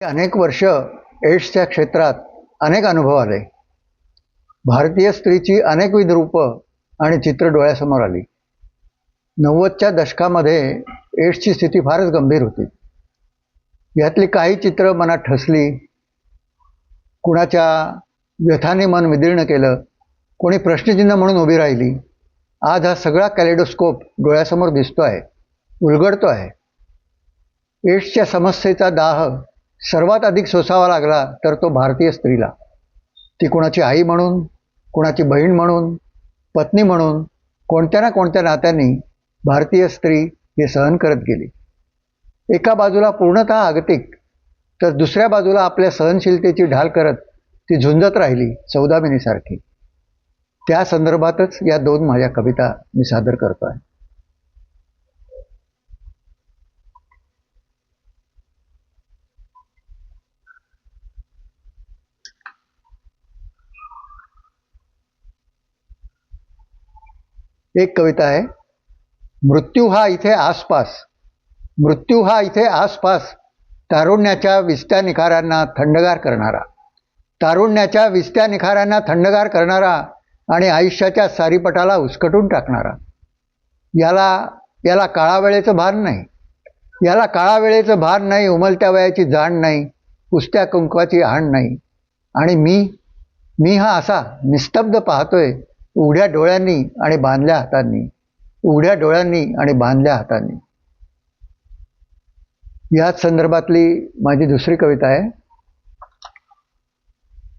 अनेक वर्ष एड्सच्या क्षेत्रात अनेक अनुभव आले. भारतीय स्त्रीची अनेकविध रूपं आणि चित्र डोळ्यासमोर आली. 90च्या दशकामध्ये एड्सची स्थिती फारच गंभीर होती. यातली काही चित्र मनात ठसली, कुणाच्या व्यथाने मन विदीर्ण केलं, कोणी प्रश्नचिन्ह म्हणून उभी राहिली. आज हा सगळा कॅलेडोस्कोप डोळ्यासमोर दिसतो आहे, उलगडतो आहे. एड्सच्या समस्येचा दाह सर्वात अधिक सोसावा लागला तर तो भारतीय स्त्रीला. ती कुणाची आई म्हणून, कुणाची बहीण म्हणून, पत्नी म्हणून, कोणत्या ना कोणत्या नात्यांनी भारतीय स्त्री हे सहन करत गेली. एका बाजूला पूर्णतः आगतिक, तर दुसऱ्या बाजूला आपल्या सहनशीलतेची ढाल करत ती झुंजत राहिली, सौदामिनीसारखी. त्या संदर्भातच या दोन माझ्या कविता मी सादर करतो आहे. एक कविता आहे, मृत्यू हा इथे आसपास, मृत्यू हा इथे आसपास, तारुण्याच्या विस्त्या निखाऱ्यांना थंडगार करणारा, तारुण्याच्या विस्त्या निखाऱ्यांना थंडगार करणारा आणि आयुष्याच्या सारीपटाला उसकटून टाकणारा. याला काळावेळेचं भान नाही, याला काळावेळेचं भान नाही, उमलत्या वयाची जाण नाही, पुसत्या कुंकवाची आण नाही. आणि मी हा असा निस्तब्ध पाहतोय, उघड्या डोळ्यांनी आणि बांधल्या हातांनी, उघड्या डोळ्यांनी आणि बांधल्या हातांनी. याच संदर्भातली माझी दुसरी कविता आहे,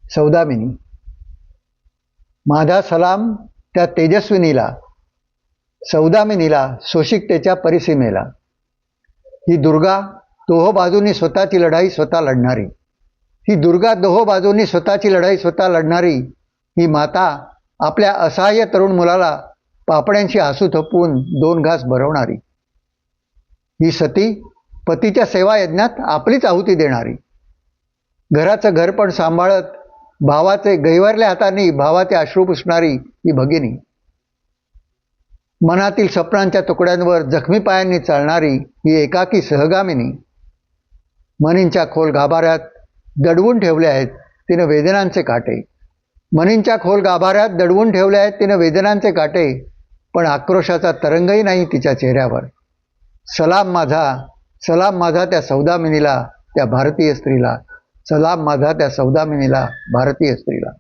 सौदामिनी. माझा सलाम त्या तेजस्विनीला, सौदामिनीला, सोशिकतेच्या परिसीमेला. ही दुर्गा दोहो बाजूनी स्वतःची लढाई स्वतः लढणारी, ही दुर्गा दोहो बाजूनी स्वतःची लढाई स्वतः लढणारी. ही माता आपल्या असहाय्य तरुण मुलाला पापड्यांशी आसू थपवून 2 घास भरवणारी. ही सती पतीच्या सेवा यज्ञात आपलीच आहुती देणारी. घराचं घरपण सांभाळत भावाचे गैवारल्या हातांनी भावाचे अश्रू पुसणारी ही भगिनी. मनातील स्वप्नांच्या तुकड्यांवर जखमी पायांनी चालणारी ही एकाकी सहगामिनी. मनींच्या खोल गाभाऱ्यात दडवून ठेवले आहेत तिनं वेदनांचे काटे, मनींच्या खोल गाभाऱ्यात दडवून ठेवले आहेत तिनं वेदनांचे काटे. पण आक्रोशाचा तरंगही नाही तिच्या चेहऱ्यावर. सलाम माझा त्या सौदामिनीला, त्या भारतीय स्त्रीला. सलाम माझा त्या सौदामिनीला, भारतीय स्त्रीला.